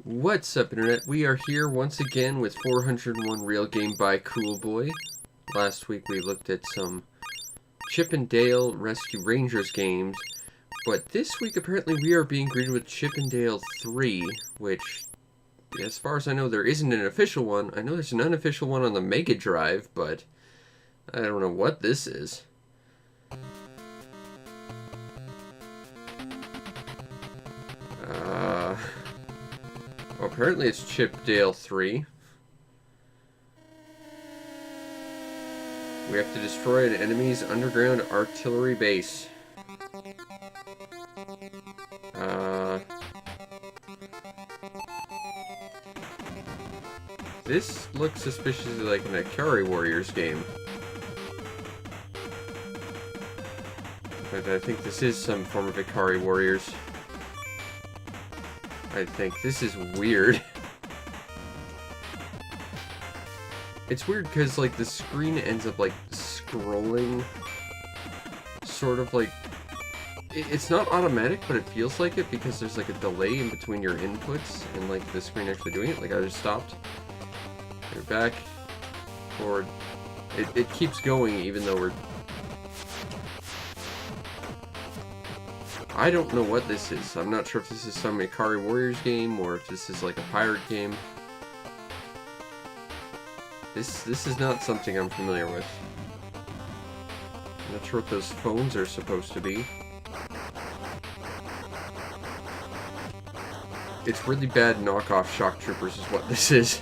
What's up, Internet? We are here once again with 401 Real Game by CoolBoy. Last week we looked at some Chip and Dale Rescue Rangers games, but this week apparently we are being greeted with Chip and Dale 3, which, as far as I know, there isn't an official one. I know there's an unofficial one on the Mega Drive, but I don't know what this is. Well, apparently it's Chip Dale 3. We have to destroy an enemy's underground artillery base. This looks suspiciously like an Ikari Warriors game. But I think this is some form of Ikari Warriors. I think this is weird. It's weird because, like, the screen ends up, like, scrolling sort of like... It's not automatic, but it feels like it because there's, like, a delay in between your inputs and, like, the screen actually doing it. Like, I just stopped. We're back. Forward. It keeps going even though we're... I don't know what this is. I'm not sure if this is some Ikari Warriors game or if this is like a pirate game. This is not something I'm familiar with. I'm not sure what those phones are supposed to be. It's really bad knockoff Shock Troopers is what this is.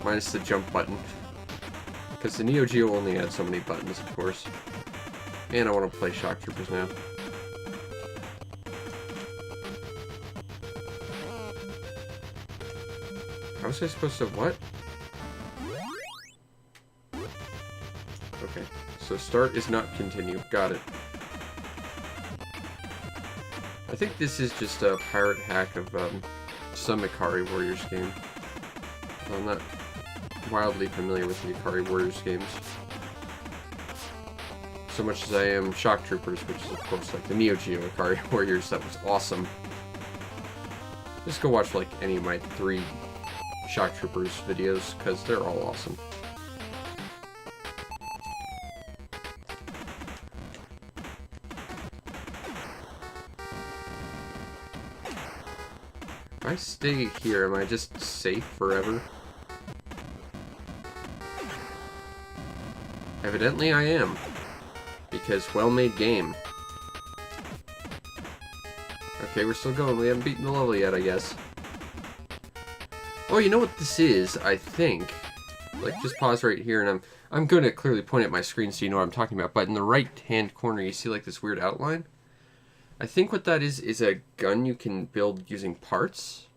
Minus the jump button. Because the Neo Geo only had so many buttons, of course. And I want to play Shock Troopers now. How was I supposed to... what? Okay, so start is not continue. Got it. I think this is just a pirate hack of some Ikari Warriors game. I'm not wildly familiar with the Ikari Warriors games. So much as I am Shock Troopers, which is of course like the Neo Geo Ikari Warriors. That was awesome. Just go watch like any of my 3 Shock Troopers videos, because they're all awesome. If I stay here, am I just safe forever? Evidently I am. Because well-made game. Okay, we're still going. We haven't beaten the level yet, I guess. Oh, you know what this is, I think. Like, just pause right here, and I'm going to clearly point at my screen so you know what I'm talking about. But in the right-hand corner, you see, like, this weird outline? I think what that is a gun you can build using parts.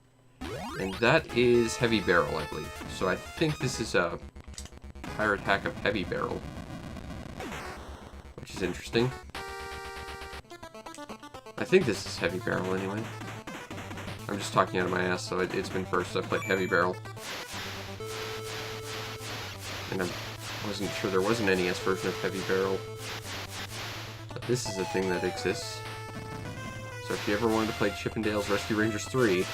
And that is Heavy Barrel, I believe. So I think this is a pirate hack of Heavy Barrel. Which is interesting. I think this is Heavy Barrel, anyway. I'm just talking out of my ass, so it's been first. I played Heavy Barrel. And I wasn't sure there was an NES version of Heavy Barrel. But this is a thing that exists. So if you ever wanted to play Chip and Dale's Rescue Rangers 3,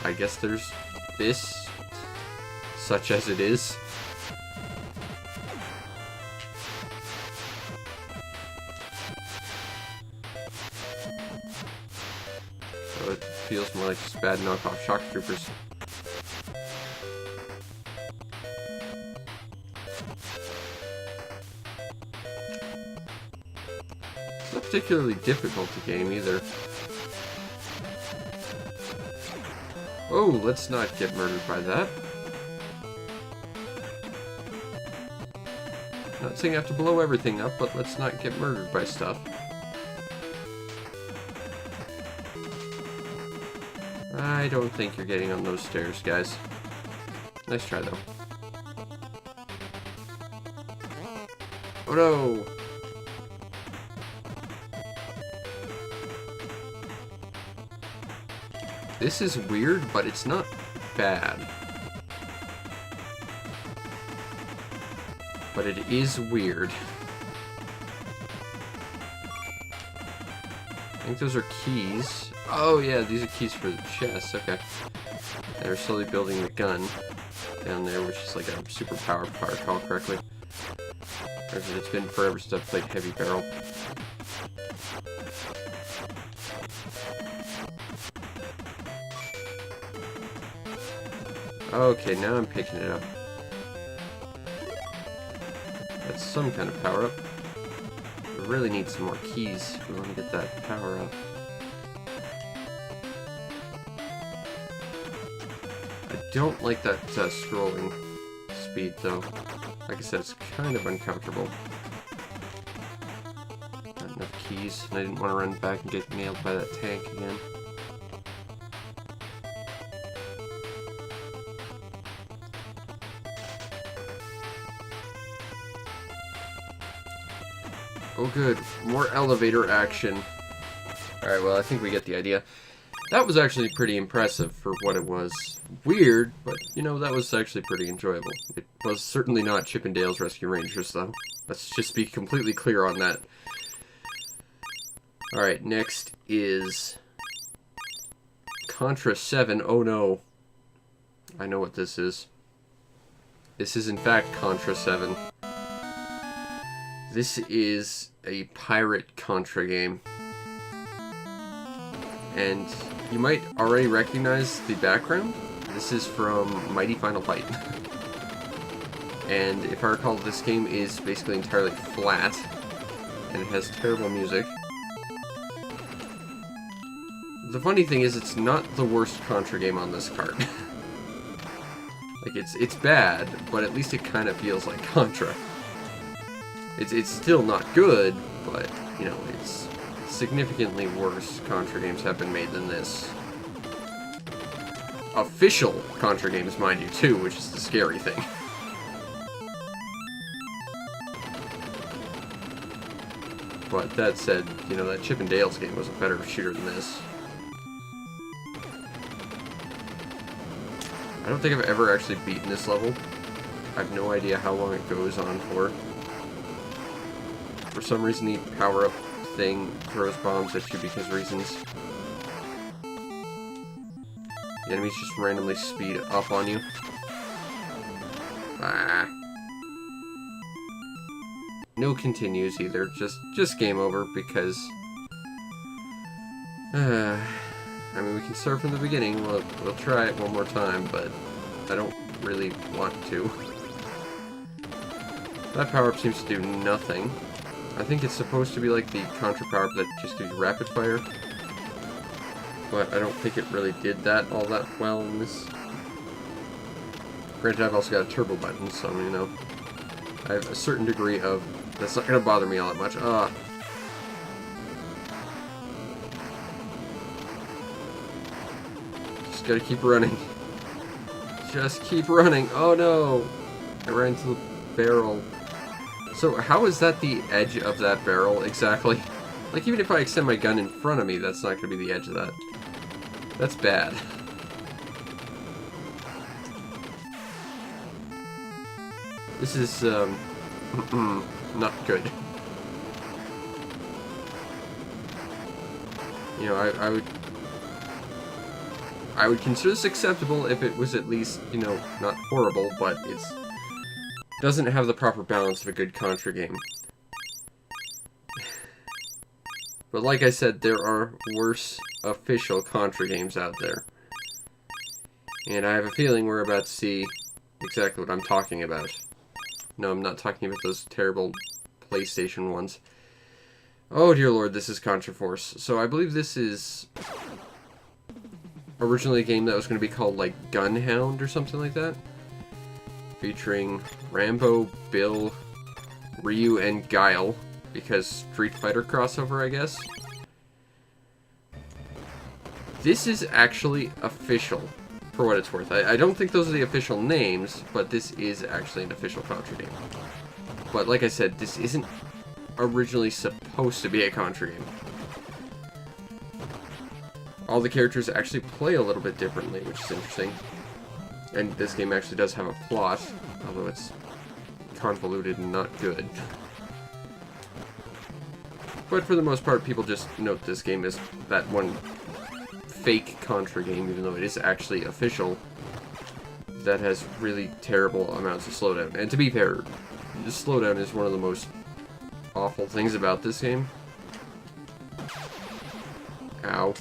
I guess there's this, such as it is. So it feels more like just bad knockoff Shock Troopers. It's not particularly difficult a game either. Oh, let's not get murdered by that. Not saying I have to blow everything up, but let's not get murdered by stuff. I don't think you're getting on those stairs, guys. Nice try, though. Oh no! This is weird, but it's not bad. But it is weird. I think those are keys. Oh yeah, these are keys for the chest, okay. And they're slowly building the gun down there, which is like a super powered, if I recall correctly. It's been forever since I've played Heavy Barrel. Okay, now I'm picking it up. That's some kind of power-up. We really need some more keys if we want to get that power-up. I don't like that scrolling speed, though. Like I said, it's kind of uncomfortable. Not enough keys, and I didn't want to run back and get nailed by that tank again. Oh good, more elevator action. Alright, well I think we get the idea. That was actually pretty impressive for what it was. Weird, but you know, that was actually pretty enjoyable. It was certainly not Chip 'n Dale's Rescue Rangers though. Let's just be completely clear on that. Alright, next is Contra 7. Oh no. I know what this is. This is in fact Contra 7. This is a pirate Contra game. And you might already recognize the background. This is from Mighty Final Fight. And if I recall, this game is basically entirely flat. And it has terrible music. The funny thing is, it's not the worst Contra game on this cart. Like, it's bad, but at least it kind of feels like Contra. It's still not good, but, you know, it's significantly worse Contra games have been made than this. Official Contra games, mind you, too, which is the scary thing. But that said, you know, that Chip 'n Dale's game was a better shooter than this. I don't think I've ever actually beaten this level. I have no idea how long it goes on for. For some reason, the power-up thing throws bombs at you because reasons. The enemies just randomly speed up on you. Ah. No continues either. Just game over because. I mean, we can start from the beginning. We'll try it one more time, but I don't really want to. That power-up seems to do nothing. I think it's supposed to be like the Contra power-up that just gives you rapid fire. But I don't think it really did that all that well in this. Granted, I've also got a turbo button, so, you know, I have a certain degree of... That's not going to bother me all that much. Just gotta keep running. Just keep running. Oh no! I ran into the barrel. So how is that the edge of that barrel exactly? Like, even if I extend my gun in front of me, that's not going to be the edge of that. That's bad. This is, not good. You know, I would consider this acceptable if it was at least, you know, not horrible, but it's doesn't have the proper balance of a good Contra game. But like I said, there are worse official Contra games out there. And I have a feeling we're about to see exactly what I'm talking about. No, I'm not talking about those terrible PlayStation ones. Oh dear lord, this is Contra Force. So I believe this is originally a game that was going to be called, like, Gunhound or something like that. Featuring Rambo, Bill, Ryu, and Guile. Because Street Fighter crossover, I guess. This is actually official, for what it's worth. I don't think those are the official names, but this is actually an official Contra game. But like I said, this isn't originally supposed to be a Contra game. All the characters actually play a little bit differently, which is interesting. And this game actually does have a plot, although it's convoluted and not good. But for the most part, people just note this game as that one fake Contra game, even though it is actually official, that has really terrible amounts of slowdown. And to be fair, the slowdown is one of the most awful things about this game. Ow.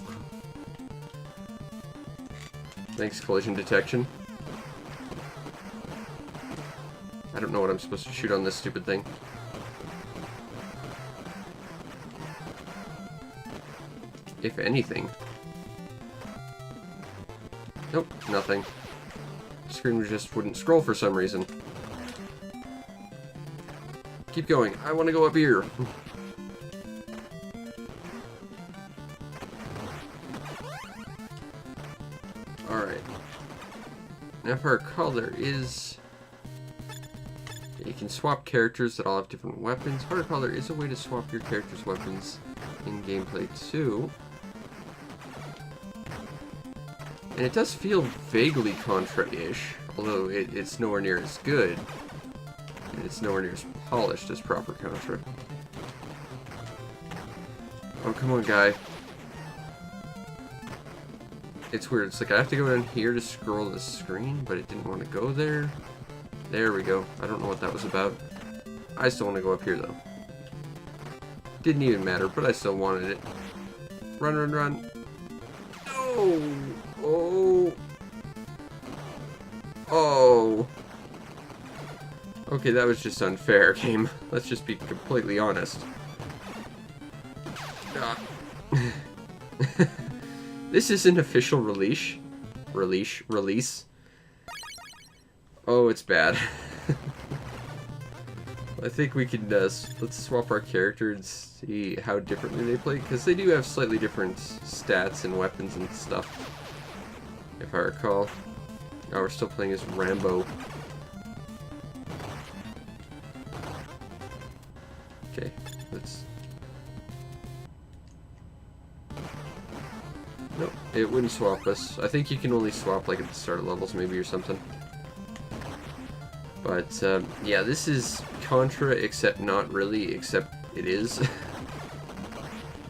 Thanks, collision detection. I don't know what I'm supposed to shoot on this stupid thing. If anything. Nope, nothing. The screen just wouldn't scroll for some reason. Keep going. I want to go up here. Alright. Now if I recall, there is... You can swap characters that all have different weapons. If I recall, there is a way to swap your character's weapons in gameplay too. And it does feel vaguely Contra-ish, although it's nowhere near as good. And it's nowhere near as polished as proper Contra. Oh, come on, guy. It's weird. It's like I have to go down here to scroll the screen, but it didn't want to go there. There we go. I don't know what that was about. I still want to go up here, though. Didn't even matter, but I still wanted it. Run, run, run. No! Oh! Oh! Okay, that was just unfair, game. Let's just be completely honest. This is an official release. Release. Oh, it's bad. I think we can, let's swap our character and see how differently they play, because they do have slightly different stats and weapons and stuff, if I recall. Oh, we're still playing as Rambo. Okay, let's... Nope, it wouldn't swap us. I think you can only swap, like, at the start of levels, maybe, or something. But, yeah, this is Contra, except not really, except it is.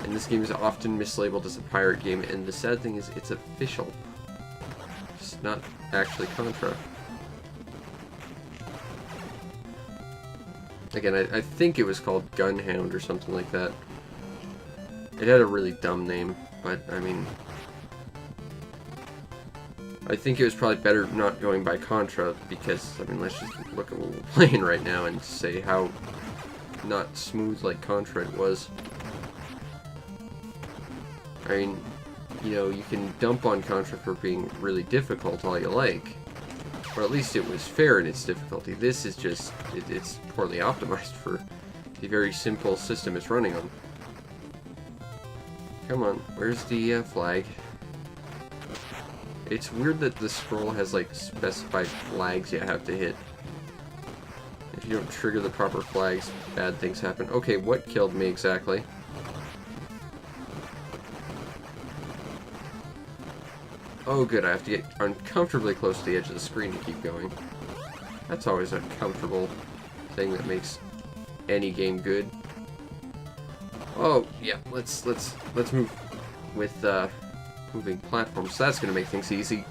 And this game is often mislabeled as a pirate game, and the sad thing is, it's official. It's not actually Contra. Again, I think it was called Gunhound or something like that. It had a really dumb name, but, I mean... I think it was probably better not going by Contra, because, I mean, let's just look at what we're playing right now and say how not smooth like Contra it was. I mean, you know, you can dump on Contra for being really difficult all you like, or at least it was fair in its difficulty. This is just, it's poorly optimized for the very simple system it's running on. Come on, where's the flag? It's weird that the scroll has, like, specified flags you have to hit. If you don't trigger the proper flags, bad things happen. Okay, what killed me exactly? Oh good, I have to get uncomfortably close to the edge of the screen to keep going. That's always a comfortable thing that makes any game good. Oh, yeah, let's move with, moving platforms, so that's going to make things easy.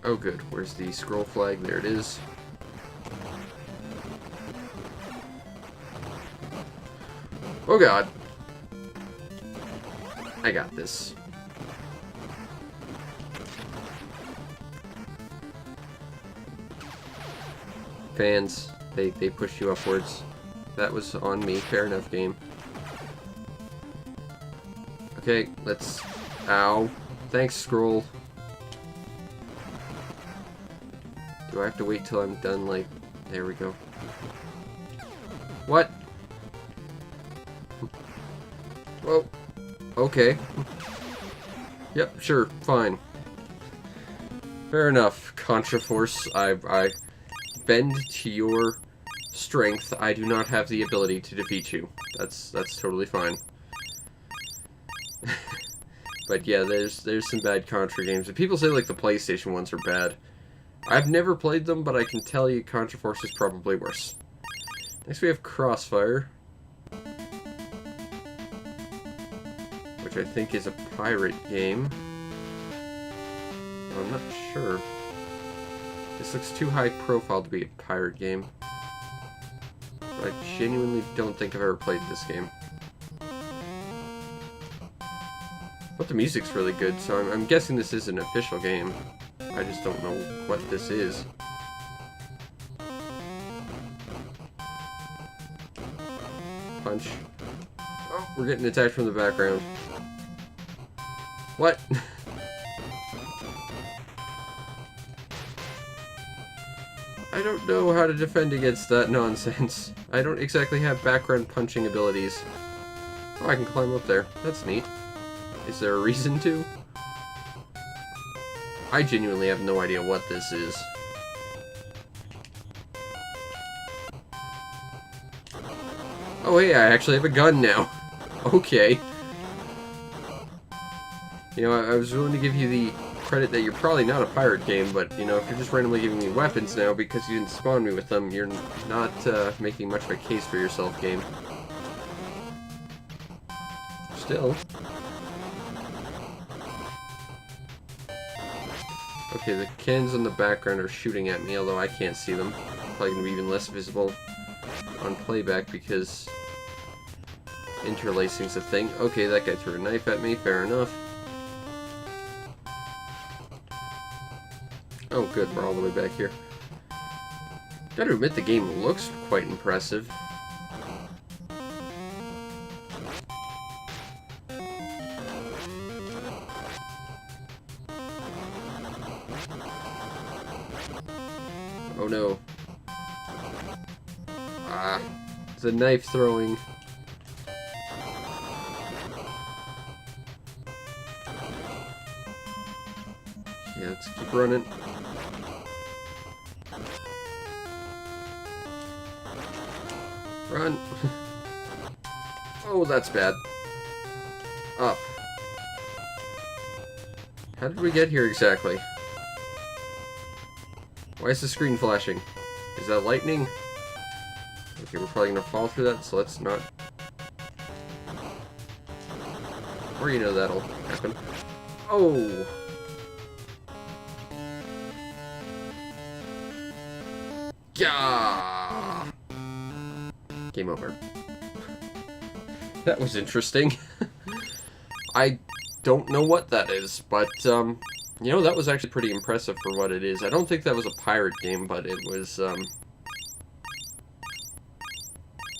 Oh good, where's the scroll flag? There it is. Oh god. I got this. Fans, they push you upwards. That was on me, fair enough, game. Okay, let's... Ow. Thanks, scroll. Do I have to wait till I'm done, like... There we go. What? Whoa. Okay. Yep, sure, fine. Fair enough, Contra Force. I bend to your strength. I do not have the ability to defeat you. That's totally fine. But yeah, there's some bad Contra games. And people say, like, the PlayStation ones are bad. I've never played them, but I can tell you Contra Force is probably worse. Next we have Crossfire. which I think is a pirate game. I'm not sure. This looks too high profile to be a pirate game. But I genuinely don't think I've ever played this game. But the music's really good, so I'm guessing this is an official game. I just don't know what this is. Punch. Oh, we're getting attacked from the background. What? I don't know how to defend against that nonsense. I don't exactly have background punching abilities. Oh, I can climb up there. That's neat. Is there a reason to? I genuinely have no idea what this is. Oh hey, I actually have a gun now. Okay. You know, I was willing to give you the credit that you're probably not a pirate game, but, you know, if you're just randomly giving me weapons now because you didn't spawn me with them, you're not making much of a case for yourself, game. Still. Okay, the cannons in the background are shooting at me, although I can't see them. Probably going to be even less visible on playback because interlacing's a thing. Okay, that guy threw a knife at me, fair enough. Oh good, we're all the way back here. Gotta admit, the game looks quite impressive. Oh no. Ah, the knife throwing. Yeah, let's keep running. Run. Oh, that's bad. Up. How did we get here exactly? Why is the screen flashing? Is that lightning? Okay, we're probably gonna fall through that, so let's not. Or you know that'll happen. Oh! Yeah! Game over. That was interesting. I don't know what that is, but, you know, that was actually pretty impressive for what it is. I don't think that was a pirate game, but it was,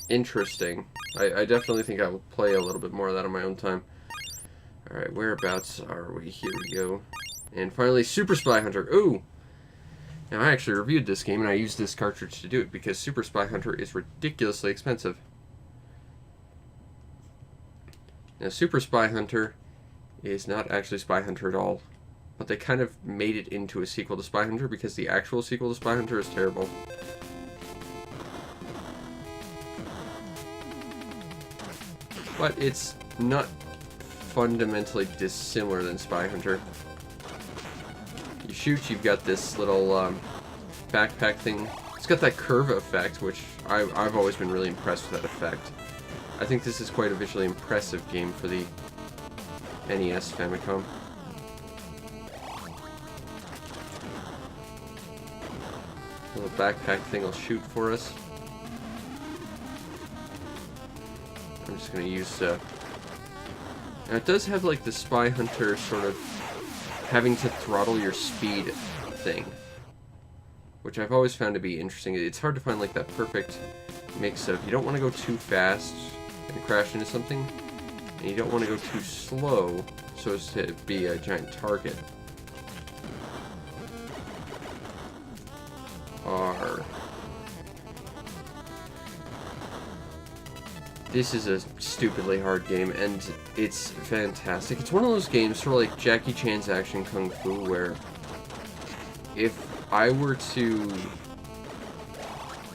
interesting. I definitely think I will play a little bit more of that on my own time. Alright, whereabouts are we? Here we go. And finally, Super Spy Hunter. Ooh! Now, I actually reviewed this game, and I used this cartridge to do it, because Super Spy Hunter is ridiculously expensive. Now, Super Spy Hunter is not actually Spy Hunter at all, but they kind of made it into a sequel to Spy Hunter, because the actual sequel to Spy Hunter is terrible. But it's not fundamentally dissimilar than Spy Hunter. You shoot, you've got this little backpack thing. It's got that curve effect, which I've always been really impressed with that effect. I think this is quite a visually impressive game for the NES Famicom. Little backpack thing will shoot for us. I'm just gonna use now it does have like the Spy Hunter sort of having to throttle your speed thing, which I've always found to be interesting. It's hard to find like that perfect mix of you don't want to go too fast and crash into something, and you don't want to go too slow so as to be a giant target. This is a stupidly hard game, and it's fantastic. It's one of those games, sort of like Jackie Chan's Action Kung Fu, where if I were to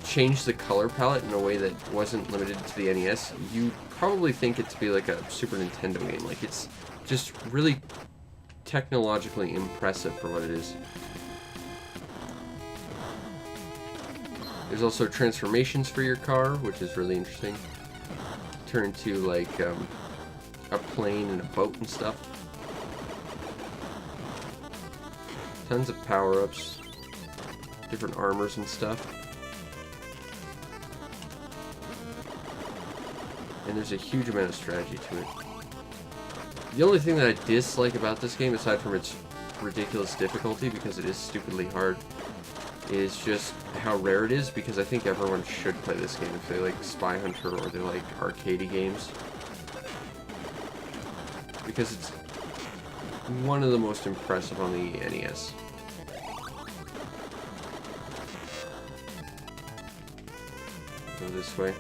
change the color palette in a way that wasn't limited to the NES, you'd probably think it to be like a Super Nintendo game. Like, it's just really technologically impressive for what it is. There's also transformations for your car, which is really interesting. Turn to, like, a plane and a boat and stuff. Tons of power-ups, different armors and stuff. And there's a huge amount of strategy to it. The only thing that I dislike about this game, aside from its ridiculous difficulty, because it is stupidly hard, is just how rare it is, because I think everyone should play this game if they like Spy Hunter or they like arcadey games. Because it's one of the most impressive on the NES. Go this way.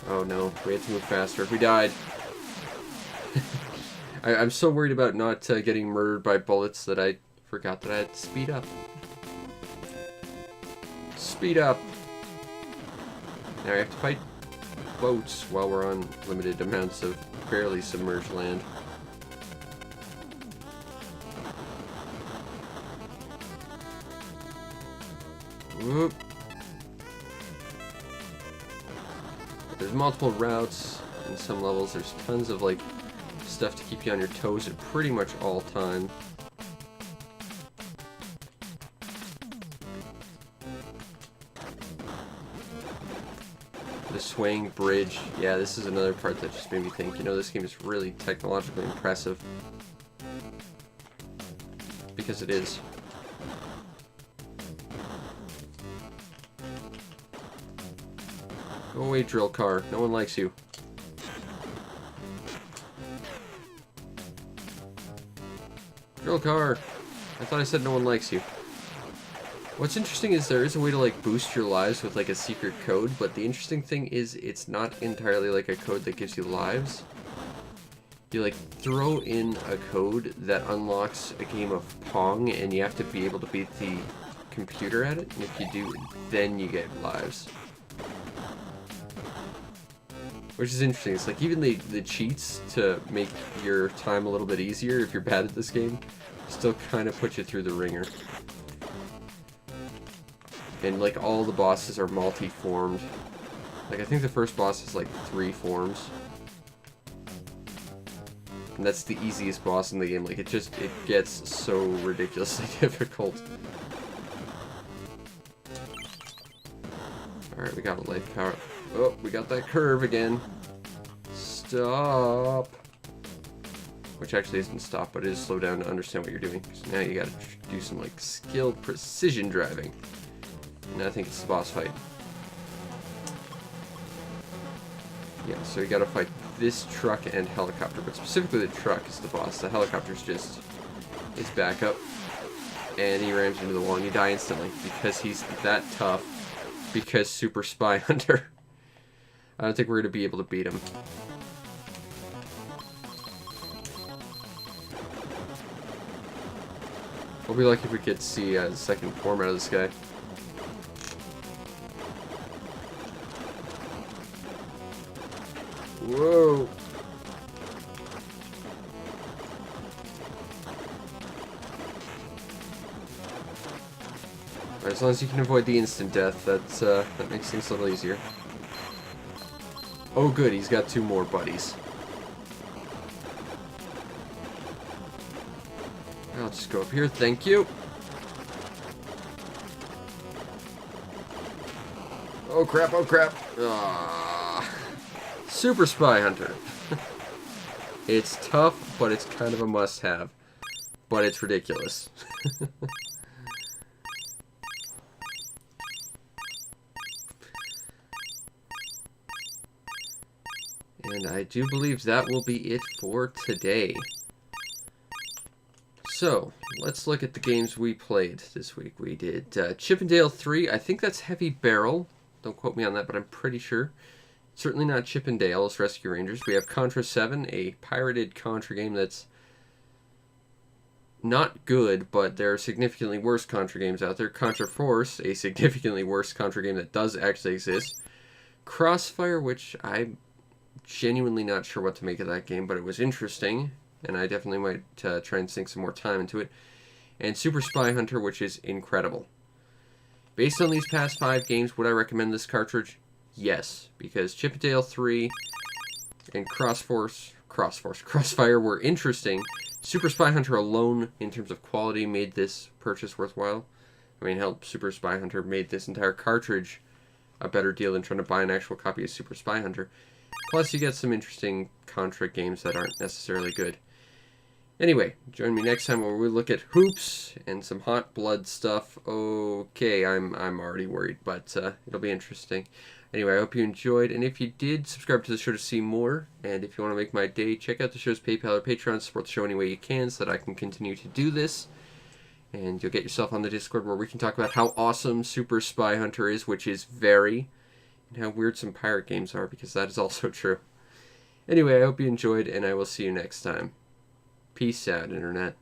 Oh no, we had to move faster. We died. I'm so worried about not getting murdered by bullets that I forgot that I had to speed up. Speed up! Now I have to fight boats while we're on limited amounts of barely submerged land. Whoop. There's multiple routes in some levels. There's tons of like stuff to keep you on your toes at pretty much all time. The swaying bridge. Yeah, this is another part that just made me think, you know, this game is really technologically impressive. Because it is. Go away, drill car. No one likes you. Drill car! I thought I said no one likes you. What's interesting is there is a way to like boost your lives with like a secret code, but the interesting thing is it's not entirely like a code that gives you lives. You like throw in a code that unlocks a game of Pong, and you have to be able to beat the computer at it, and if you do, then you get lives. Which is interesting. It's like even the cheats to make your time a little bit easier if you're bad at this game still kind of put you through the ringer. And like all the bosses are multi-formed. Like I think the first boss is like 3 forms. And that's the easiest boss in the game. Like it gets so ridiculously difficult. Alright, we got a life power. Oh, we got that curve again. Stop. Which actually isn't stop, but it is slow down to understand what you're doing. So now you gotta do some like skilled precision driving. And I think it's the boss fight. Yeah, so you gotta fight this truck and helicopter, but specifically the truck is the boss. The helicopter's just his backup. And he rams into the wall and you die instantly because he's that tough. Because Super Spy Hunter. I don't think we're going to be able to beat him. We'll be lucky if we get to see the second form out of this guy. Whoa! As long as you can avoid the instant death, that makes things a little easier. Oh good, he's got 2 more buddies. I'll just go up here, thank you. Oh crap, oh crap. Ah. Super Spy Hunter. It's tough, but it's kind of a must-have. But it's ridiculous. And I do believe that will be it for today. So, let's look at the games we played this week. We did Chip 'n Dale 3. I think that's Heavy Barrel. Don't quote me on that, but I'm pretty sure. Certainly not Chip 'n Dale's Rescue Rangers. We have Contra 7, a pirated Contra game that's not good, but there are significantly worse Contra games out there. Contra Force, a significantly worse Contra game that does actually exist. Crossfire, which I'm genuinely not sure what to make of that game, but it was interesting, and I definitely might try and sink some more time into it. and Super Spy Hunter, which is incredible. Based on these past 5 games, would I recommend this cartridge? Yes, because Chip 'n Dale 3 and Crossfire were interesting. Super Spy Hunter alone, in terms of quality, made this purchase worthwhile. I mean, hell, Super Spy Hunter made this entire cartridge a better deal than trying to buy an actual copy of Super Spy Hunter. Plus, you get some interesting Contra games that aren't necessarily good. Anyway, join me next time where we look at hoops and some hot blood stuff. Okay, I'm already worried, but it'll be interesting. Anyway, I hope you enjoyed, and if you did, subscribe to the show to see more. And if you want to make my day, check out the show's PayPal or Patreon. Support the show any way you can so that I can continue to do this. And you'll get yourself on the Discord where we can talk about how awesome Super Spy Hunter is, which is very, and how weird some pirate games are, because that is also true. Anyway, I hope you enjoyed, and I will see you next time. Peace out, Internet.